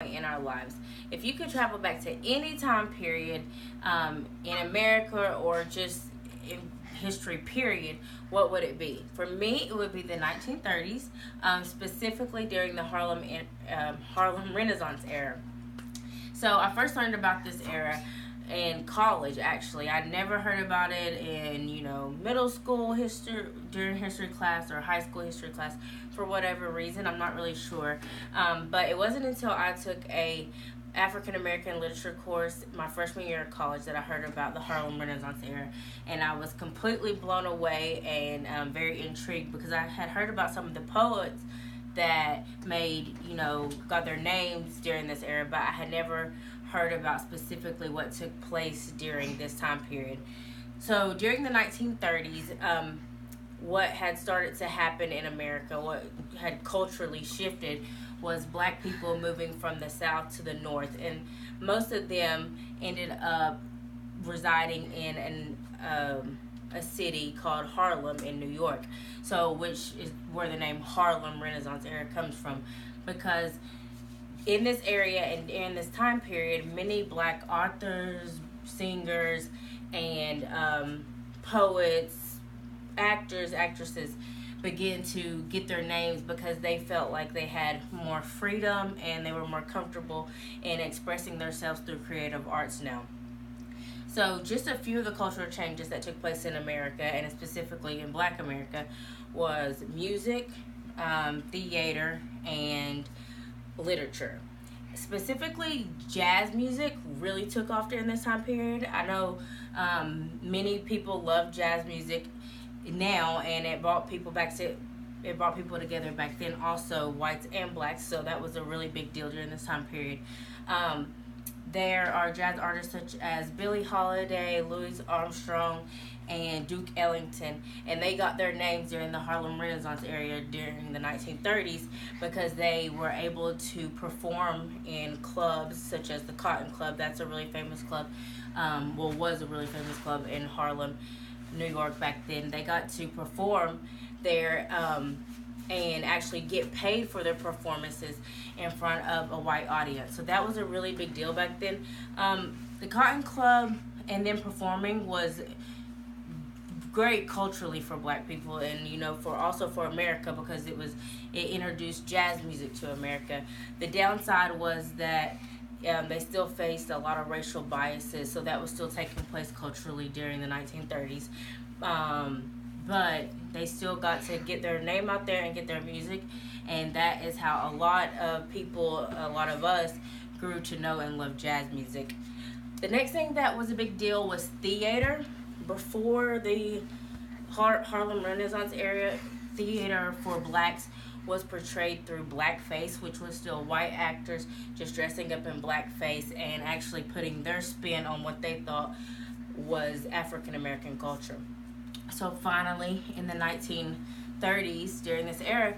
in our lives. If you could travel back to any time period in America or just in history period, what would it be? For me, it would be the 1930s, specifically during the Harlem Renaissance era. So I first learned about this era in college. Actually, I never heard about it in middle school history during history class or high school history class for whatever reason. I'm not really sure, but it wasn't until I took a African American literature course my freshman year of college that I heard about the Harlem Renaissance era, and I was completely blown away and very intrigued because I had heard about some of the poets that got their names during this era, but I had never heard about specifically what took place during this time period. So during the 1930s, what had started to happen in America, what had culturally shifted, was black people moving from the south to the north, and most of them ended up residing in a city called Harlem in New York. So, which is where the name Harlem Renaissance era comes from, because in this area and in this time period, many black authors, singers, and poets, actors, actresses begin to get their names because they felt like they had more freedom and they were more comfortable in expressing themselves through creative arts now. So just a few of the cultural changes that took place in America, and specifically in Black America, was music, theater, and literature. Specifically, jazz music really took off during this time period. I know many people love jazz music now, and it brought people together back then, also whites and blacks, so that was a really big deal during this time period. There are jazz artists such as Billie Holiday, Louis Armstrong, and Duke Ellington, and they got their names during the Harlem Renaissance era during the 1930s because they were able to perform in clubs such as the Cotton Club. That's a really famous club, was a really famous club in Harlem, New York back then. They got to perform there and actually get paid for their performances in front of a white audience. So that was a really big deal back then. The Cotton Club and then performing was great culturally for black people, and for America, because it introduced jazz music to America. The downside was that they still faced a lot of racial biases, so that was still taking place culturally during the 1930s. But they still got to get their name out there and get their music, and that is how a lot of us grew to know and love jazz music. The next thing that was a big deal was theater. Before the Harlem Renaissance era, theater for blacks was portrayed through blackface, which was still white actors just dressing up in blackface and actually putting their spin on what they thought was African American culture. So finally, in the 1930s, during this era,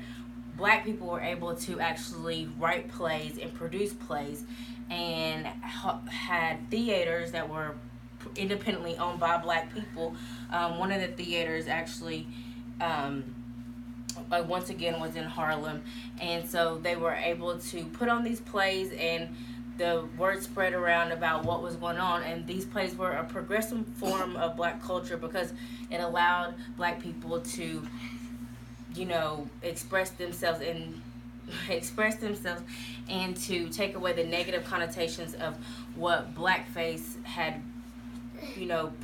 black people were able to actually write plays and produce plays, and had theaters that were independently owned by black people. One of the theaters actually once again was in Harlem, and so they were able to put on these plays, and the word spread around about what was going on, and these plays were a progressive form of black culture because it allowed black people to express themselves and to take away the negative connotations of what blackface had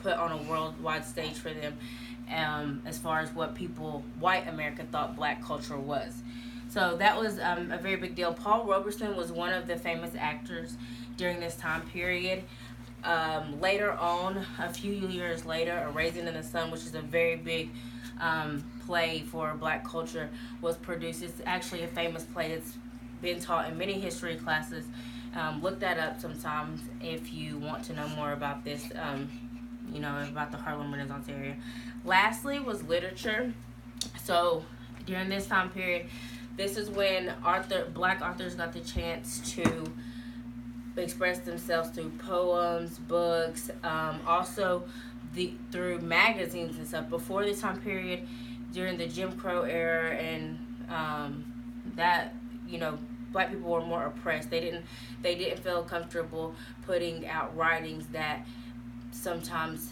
put on a worldwide stage for them, as far as what white America thought black culture was. So that was a very big deal. Paul Robeson was one of the famous actors during this time period. Later on, a few years later, A Raisin in the Sun, which is a very big play for black culture, was produced. It's actually a famous play. It's been taught in many history classes. Look that up sometimes if you want to know more about this, about the Harlem Renaissance area. Lastly was literature. So during this time period, this is when black authors got the chance to express themselves through poems, books, also through magazines and stuff. Before this time period, during the Jim Crow era, and that black people were more oppressed. They didn't feel comfortable putting out writings that sometimes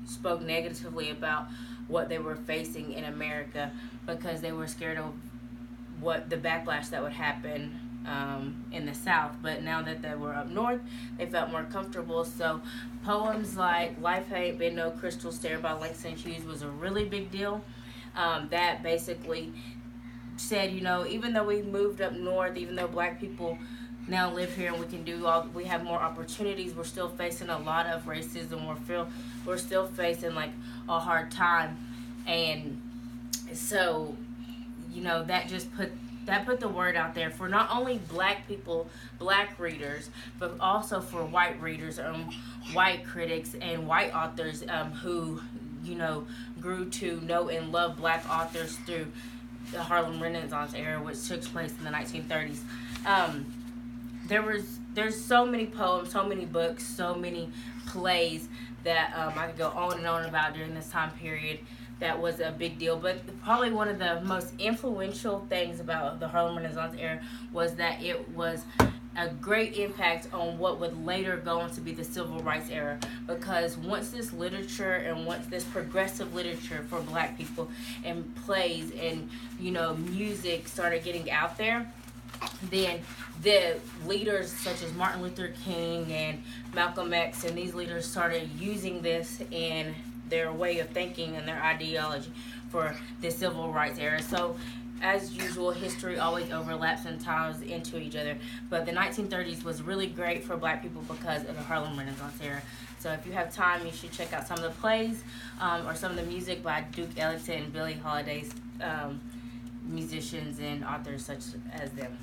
spoke negatively about what they were facing in America, because they were scared of what the backlash that would happen in the South. But now that they were up north, they felt more comfortable. So poems like "Life Ain't Been No Crystal Stair" by Langston Hughes was a really big deal. That basically said, even though we moved up north, even though black people now live here and we have more opportunities, we're still facing a lot of racism. We're still facing like a hard time. And so, that put the word out there for not only black people, black readers, but also for white readers, white critics and white authors who grew to know and love black authors through the Harlem Renaissance era, which took place in the 1930s. There's so many poems, so many books, so many plays that I could go on and on about during this time period. That was a big deal. But probably one of the most influential things about the Harlem Renaissance era was that it was a great impact on what would later go on to be the Civil Rights era. Because once this literature and once this progressive literature for black people and plays and music started getting out there, then the leaders such as Martin Luther King and Malcolm X and these leaders started using this in their way of thinking and their ideology for the Civil Rights era. So as usual, history always overlaps and ties into each other. But the 1930s was really great for black people because of the Harlem Renaissance era. So if you have time, you should check out some of the plays or some of the music by Duke Ellington and Billie Holiday's musicians and authors such as them.